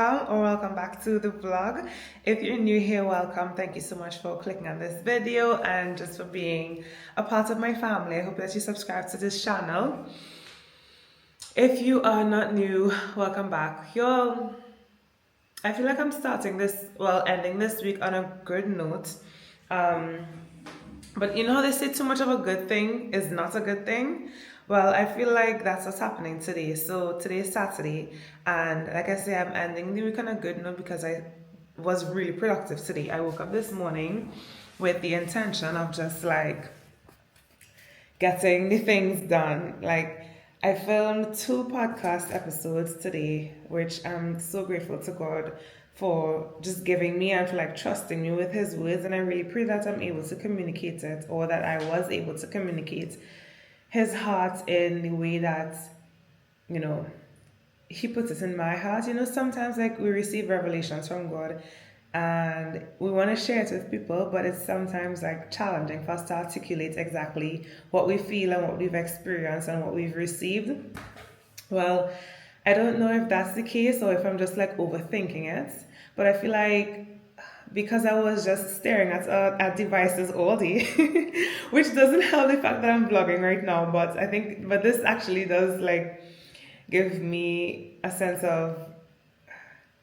or welcome back to the vlog. If you're new here, welcome. Thank you so much for clicking on this video and just for being a part of my family. I hope that you subscribe to this channel. If you are not new, welcome back. Y'all, I feel like I'm ending this week on a good note. But you know how they say too much of a good thing is not a good thing? Well, I feel like that's what's happening today. So today is Saturday, and like I say, I'm ending the week on a good note because I was really productive today. I woke up this morning with the intention of just like getting the things done. Like I filmed 2 podcast episodes today, which I'm so grateful to God for just giving me and for like trusting me with his words. And I really pray that I'm able to communicate it, or that I was able to communicate his heart in the way that, you know, he puts it in my heart. You know, sometimes like we receive revelations from God and we want to share it with people, but it's sometimes like challenging for us to articulate exactly what we feel and what we've experienced and what we've received. Well, I don't know if that's the case or if I'm just like overthinking it, but I feel like because I was just staring at devices all day, which doesn't help the fact that I'm vlogging right now, but this actually does like give me a sense of,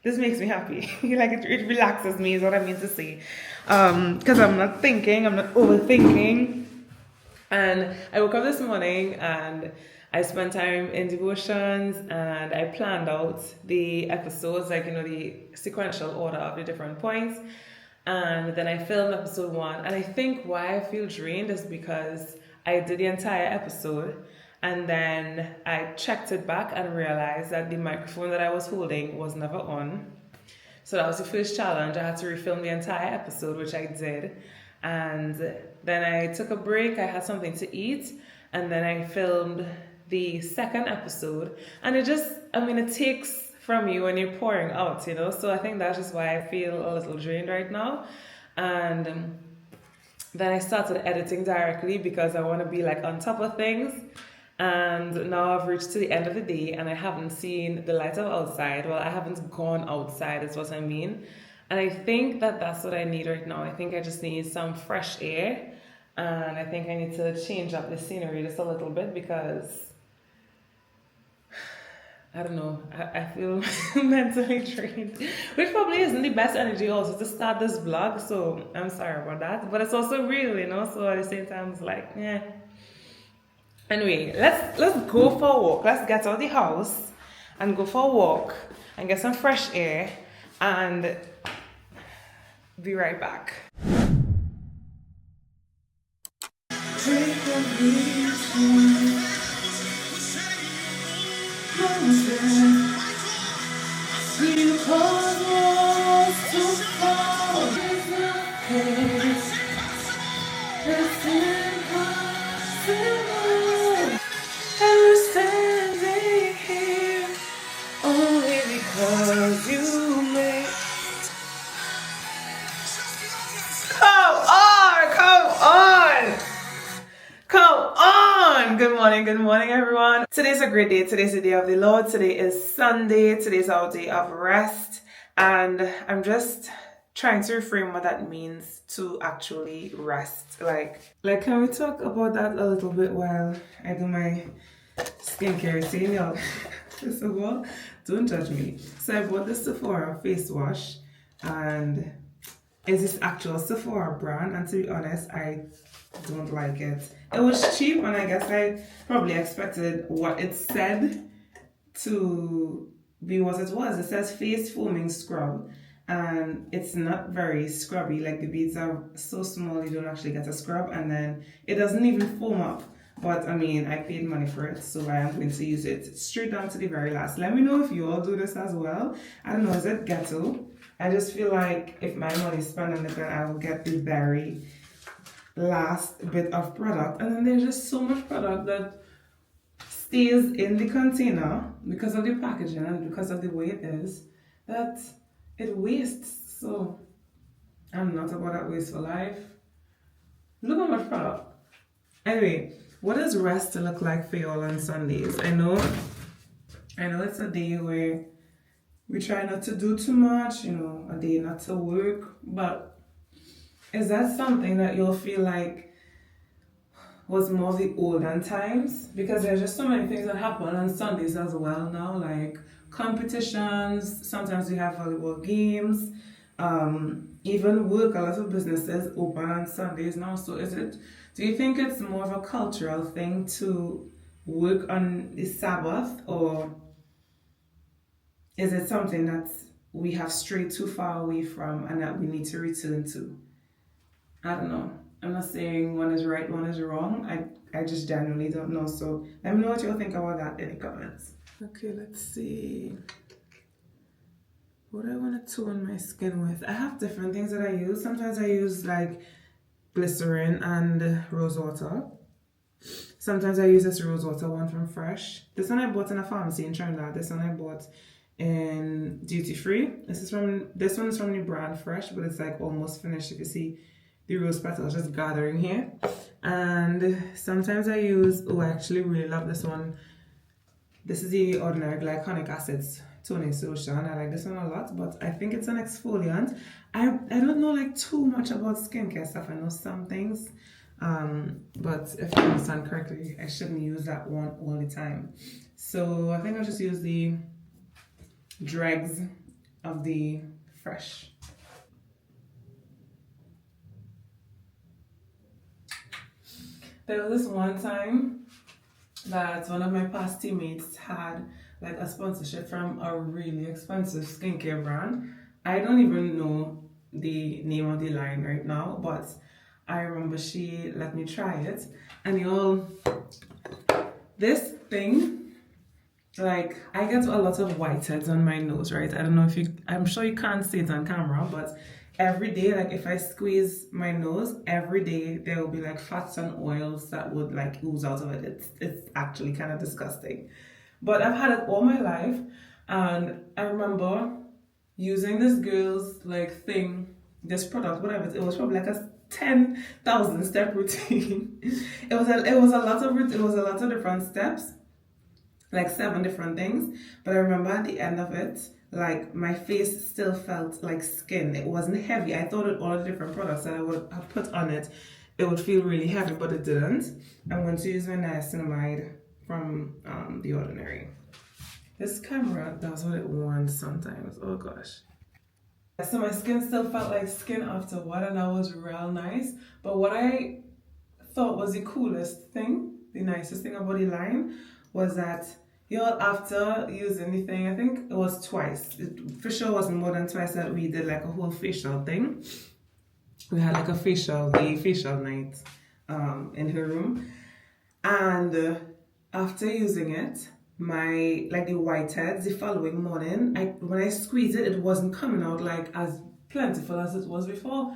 this makes me happy. Like it relaxes me is what I mean to say. Because I'm not overthinking. And I woke up this morning and I spent time in devotions and I planned out the episodes, like, you know, the sequential order of the different points. And then I filmed episode 1. And I think why I feel drained is because I did the entire episode and then I checked it back and realized that the microphone that I was holding was never on. So that was the first challenge. I had to refilm the entire episode, which I did. And then I took a break. I had something to eat. And then I filmed the second episode. And it takes from you when you're pouring out, you know. So I think that's just why I feel a little drained right now. And then I started editing directly because I want to be like on top of things. And now I've reached to the end of the day and I haven't seen the light of outside. Well, I haven't gone outside is what I mean. And I think that that's what I need right now. I think I just need some fresh air. And I think I need to change up the scenery just a little bit because, I don't know, I feel mentally drained. Which probably isn't the best energy also to start this vlog. So I'm sorry about that. But it's also real, you know. So at the same time, it's like, yeah. Anyway, let's go for a walk. Let's get out of the house and go for a walk and get some fresh air and be right back. Good morning, everyone. Today's a great day. Today's the day of the Lord. Today is Sunday. Today's our day of rest. And I'm just trying to reframe what that means to actually rest. Like, can we talk about that a little bit while I do my skincare routine, y'all? First of all, don't judge me. So I bought this Sephora face wash, and it's this actual Sephora brand, and to be honest, I don't like it. It was cheap, and I guess I probably expected what it said to be what it was. It says face foaming scrub, and it's not very scrubby. Like the beads are so small, you don't actually get a scrub, and then it doesn't even foam up. But I mean, I paid money for it, so I am going to use it straight down to the very last. Let me know if you all do this as well. I don't know, is it ghetto? I just feel like if my money is spent on it, then I will get the very last bit of product. And then there's just so much product that stays in the container because of the packaging and because of the way it is, that it wastes. So I'm not about that wasteful life. Look how much product. Anyway, what does rest look like for you all on Sundays? I know it's a day where we try not to do too much, you know, a day not to work. But is that something that you'll feel like was more of the olden times? Because there's just so many things that happen on Sundays as well now, like competitions. Sometimes we have volleyball games. Even work, a lot of businesses open on Sundays now. So do you think it's more of a cultural thing to work on the Sabbath, or is it something that we have strayed too far away from and that we need to return to? I don't know. I'm not saying one is right, one is wrong. I just genuinely don't know. So let me know what you think about that in the comments. Okay, let's see. What do I want to tone my skin with? I have different things that I use. Sometimes I use like glycerin and rose water. Sometimes I use this rose water one from Fresh. This one I bought in a pharmacy in Trinidad. This one I bought in duty free. This one is from the brand Fresh, but it's like almost finished. If you see the rose petals just gathering here. And sometimes I use, I actually really love this one. This is the Ordinary Glycolic Acids Toning Solution. I like this one a lot, but I think it's an exfoliant. I don't know like too much about skincare stuff. I know some things, but if I understand correctly, I shouldn't use that one all the time. So I think I'll just use the dregs of the Fresh. There was this one time that one of my past teammates had like a sponsorship from a really expensive skincare brand. I don't even know the name of the line right now, but I remember she let me try it. And y'all, this thing, like, I get a lot of whiteheads on my nose, right? I don't know if I'm sure you can't see it on camera, but every day, like if I squeeze my nose, every day there will be like fats and oils that would like ooze out of it. It's actually kind of disgusting. But I've had it all my life, and I remember using this girl's like thing, this product, whatever. It was probably like a 10,000 step routine. It was a lot of different steps, like 7 different things. But I remember at the end of it, like my face still felt like skin. It wasn't heavy. I thought with all the different products that I would have put on it, it would feel really heavy, but it didn't. I'm going to use my niacinamide from The Ordinary. This camera does what it wants sometimes. Oh gosh. So my skin still felt like skin afterward, and that was real nice. But what I thought was the coolest thing, the nicest thing about the line, was that y'all, after using the thing, I think it was twice. It for sure wasn't more than twice that we did like a whole facial thing. We had like a facial night in her room. And after using it, my like the whiteheads the following morning, when I squeezed it, it wasn't coming out like as plentiful as it was before.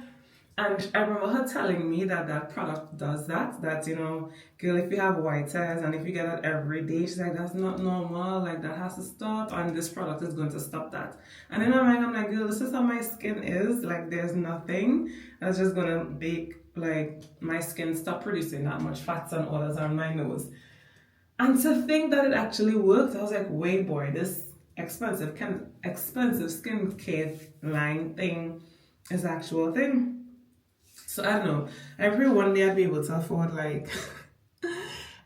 And I remember her telling me that product does that, you know, girl, if you have whiteheads and if you get it every day, she's like, that's not normal, like that has to stop, and this product is going to stop that. And in my mind, I'm like, girl, this is how my skin is, like there's nothing that's just gonna make like my skin stop producing that much fats and oils on my nose. And to think that it actually worked, I was like, wait boy, this expensive skincare line thing is the actual thing. So I don't know. I pray one day I'd be able to afford like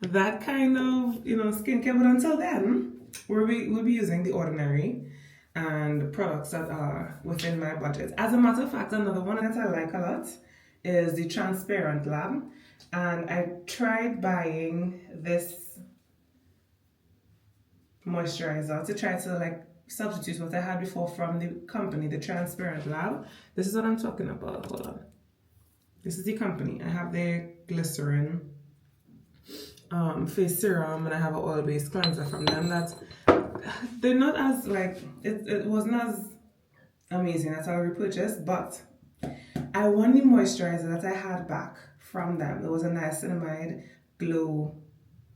that kind of, you know, skincare. But until then, we'll be using The Ordinary and products that are within my budget. As a matter of fact, another one that I like a lot is the Transparent Lab. And I tried buying this moisturizer to try to like substitute what I had before from the company, the Transparent Lab. This is what I'm talking about. Hold on. This is the company. I have their glycerin face serum, and I have an oil-based cleanser from them. That they're not as like it wasn't as amazing as I repurchased, but I won the moisturizer that I had back from them. It was a niacinamide glow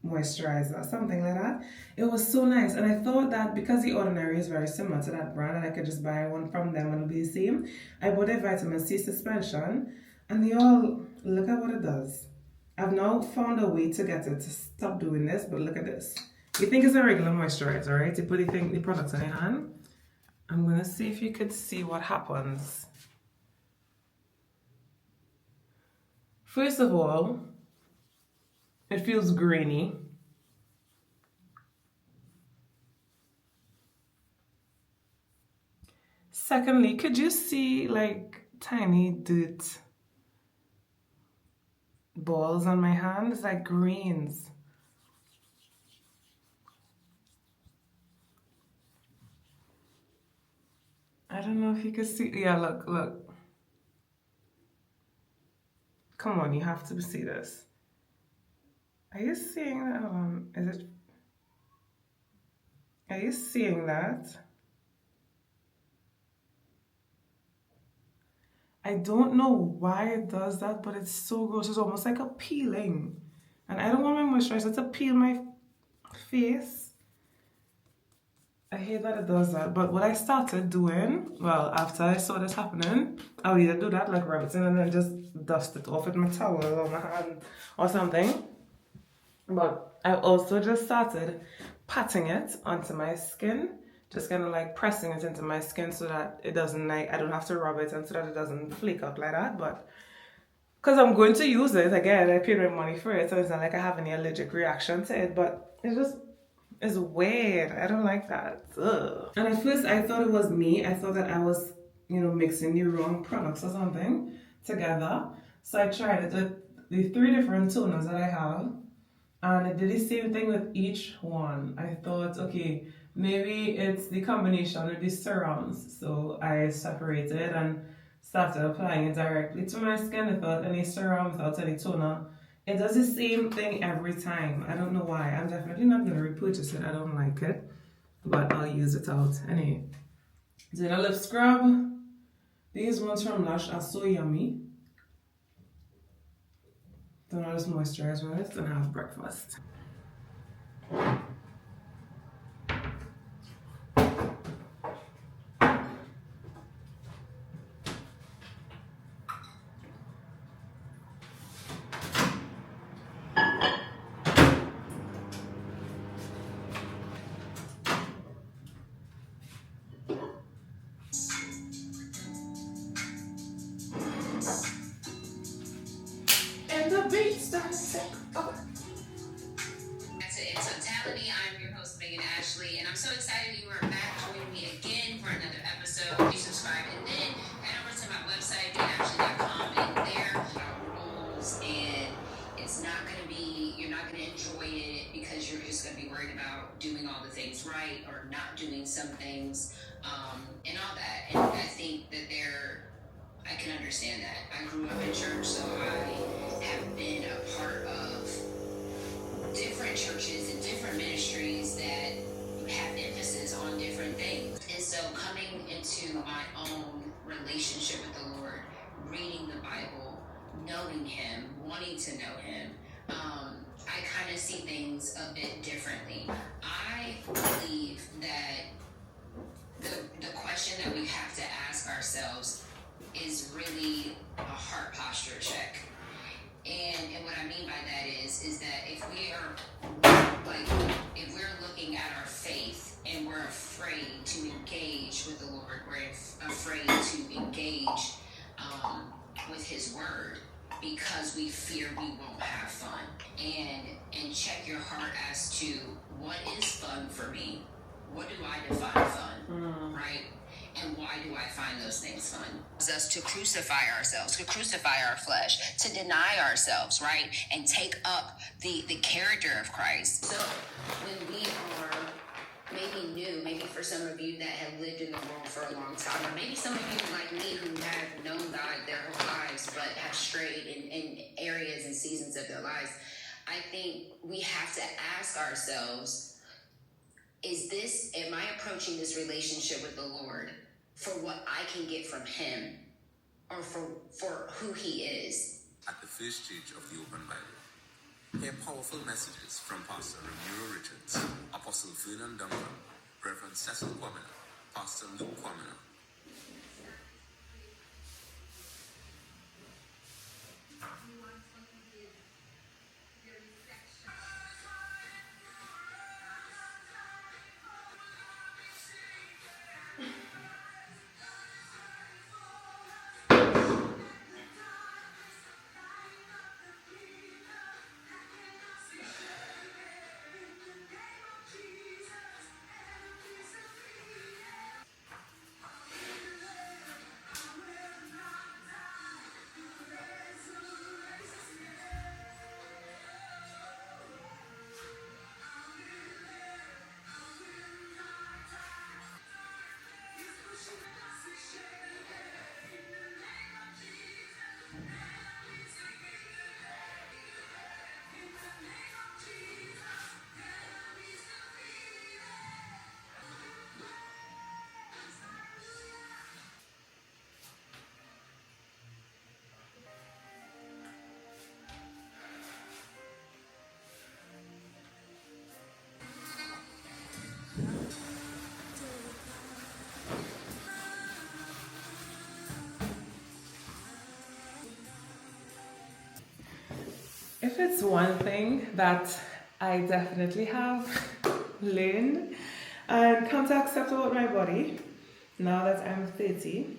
moisturizer, something like that. It was so nice, and I thought that because The Ordinary is very similar to that brand, and I could just buy one from them and it'll be the same. I bought a vitamin C suspension. And y'all, look at what it does. I've now found a way to get it to stop doing this, but look at this. You think it's a regular moisturizer, right? You put the products on your hand, I'm gonna see if you could see what happens. First of all, it feels grainy. Secondly, could you see like tiny dirt balls on my hand? It's like grains. I don't know if you can see. Yeah, look, look. Come on, you have to see this. Are you seeing that? Hold on. Is it? Are you seeing that? I don't know why it does that, but it's so gross. It's almost like a peeling. And I don't want my moisturizer to peel my face. I hate that it does that. But what I started doing, well, after I saw this happening, I'll either do that like rub it in and then just dust it off with my towel or my hand or something. But I also just started patting it onto my skin, just kind of like pressing it into my skin so that it doesn't like, I don't have to rub it and so that it doesn't flake out like that. But because I'm going to use it again, I paid my money for it, so it's not like I have any allergic reaction to it, but it's just, it's weird. I don't like that. Ugh. And at first I thought it was me. I thought that I was, mixing the wrong products or something together. So I tried it with the 3 different toners that I have, and it did the same thing with each one. I thought, okay, maybe it's the combination with the serums. So I separated and started applying it directly to my skin without any serum, without any toner. It does the same thing every time. I don't know why. I'm definitely not going to repurchase it. I don't like it. But I'll use it out. Anyway, then a lip scrub. These ones from Lush are so yummy. Then I'll just moisturize with it and have breakfast. And the beat starts to take over. In totality, I'm your host, Megan Ashley, and I'm so excited you are back joining me again for another episode. You subscribe and then head over to my website, meganashley.com, and there are rules, and it's not going to be, you're not going to enjoy it because you're just going to be worried about doing all the things right or not doing some things, and all that. And I think that I can understand that. I grew up in church, so I have been a part of different churches and different ministries that have emphasis on different things. And so coming into my own relationship with the Lord, reading the Bible, knowing Him, wanting to know Him, I kind of see things a bit differently. I believe that the question that we have to ask ourselves is really a heart posture check. And what I mean by that is that if we're looking at our faith and we're afraid to engage with the Lord, we're afraid to engage with His Word because we fear we won't have fun. And check your heart as to what is fun for me. What do I define fun, right? And why do I find those things fun? It's us to crucify ourselves, to crucify our flesh, to deny ourselves, right? And take up the character of Christ. So when we are maybe new, maybe for some of you that have lived in the world for a long time, or maybe some of you like me who have known God their whole lives but have strayed in areas and seasons of their lives, I think we have to ask ourselves, am I approaching this relationship with the Lord for what I can get from Him or for who He is? At the first stage of the Open Bible, hear powerful messages from Pastor Ramiro Richards, Apostle Vernon Duncan, Reverend Cecil Kwamina, Pastor Luke Kwamina. if it's one thing that I definitely have learned and come to accept about my body now that I'm 30,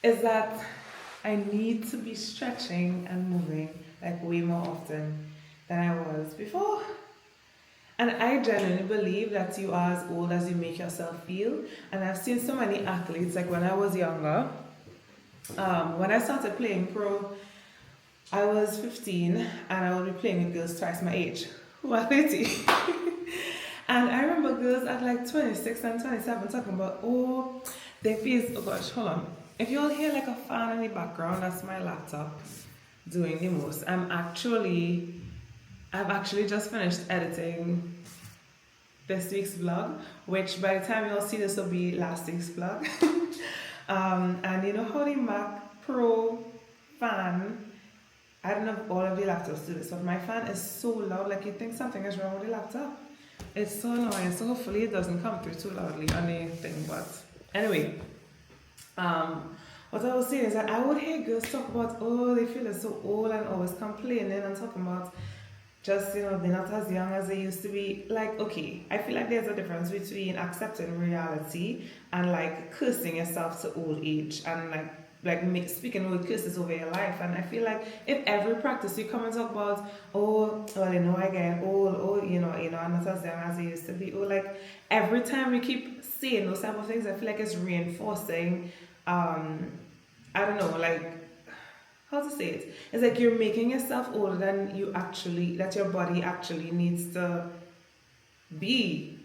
is that I need to be stretching and moving like way more often than I was before. And I genuinely believe that you are as old as you make yourself feel. And I've seen so many athletes, like when I was younger, when I started playing pro, I was 15 and I would be playing with girls twice my age, who are 30. And I remember girls at like 26 and 27 talking about, oh, their face, oh gosh, hold on. If you'll hear like a fan in the background, that's my laptop doing the most. I've actually just finished editing this week's vlog, which by the time you'll see this will be last week's vlog. And you know how the Mac Pro fan, I don't know if all of the laptops do this, but my fan is so loud, like you think something is wrong with the laptop. It's so annoying, so hopefully it doesn't come through too loudly on the thing, but anyway. What I was saying is that I would hear girls talk about, oh, they feel so old and always complaining and talking about just, you know, they're not as young as they used to be. Like, okay, I feel like there's a difference between accepting reality and like cursing yourself to old age and like speaking with curses over your life. And I feel like if every practice you come and talk about, oh, well, you know, I get old, oh, you know, I'm not as young as I used to be, or like every time we keep saying those type of things, I feel like it's reinforcing, I don't know, like, how to say it? It's like you're making yourself older than that your body actually needs to be.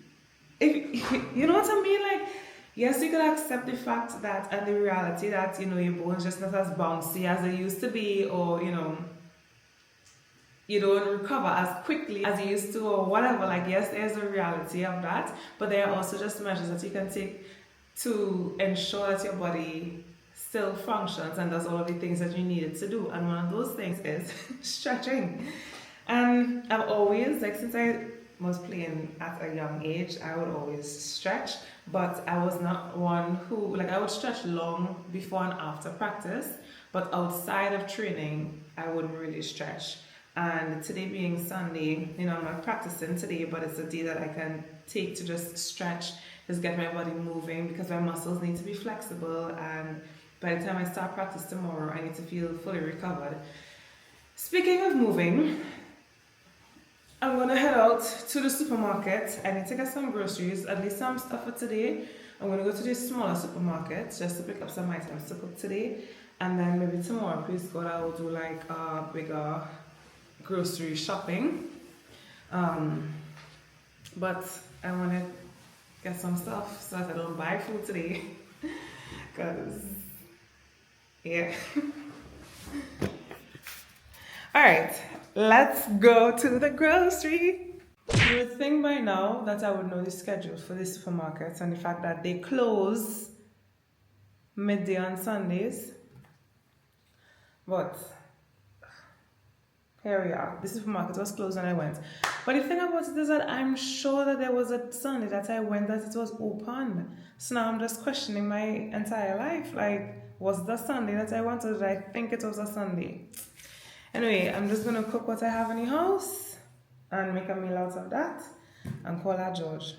If you know what I mean? Like, yes, you could accept the fact that and the reality that, you know, your bones just not as bouncy as they used to be, or, you know, you don't recover as quickly as you used to, or whatever. Like, yes, there's a reality of that, but there are also just measures that you can take to ensure that your body still functions and does all of the things that you need it to do. And one of those things is stretching. And I've always, like, since I was playing at a young age, I would always stretch, but I was not one who, like, I would stretch long before and after practice, but outside of training, I wouldn't really stretch. And today being Sunday, you know, I'm not practicing today, but it's a day that I can take to just stretch, just get my body moving, because my muscles need to be flexible, and by the time I start practice tomorrow, I need to feel fully recovered. Speaking of moving, I'm gonna head out to the supermarket. I need to get some groceries, at least some stuff for today. I'm gonna go to the smaller supermarket just to pick up some items to cook today, and then maybe tomorrow, please God, I will do like a bigger grocery shopping. But I want to get some stuff so that I don't buy food today, because yeah. All right, let's go to the grocery. You would think by now that I would know the schedule for the supermarkets and the fact that they close midday on Sundays, but here we are. The supermarket was closed when I went. But the thing about it is that I'm sure that there was a Sunday that I went that it was open. So now I'm just questioning my entire life. Like, was the Sunday that I went, or did I think it was a Sunday? Anyway, I'm just going to cook what I have in the house and make a meal out of that and call her George.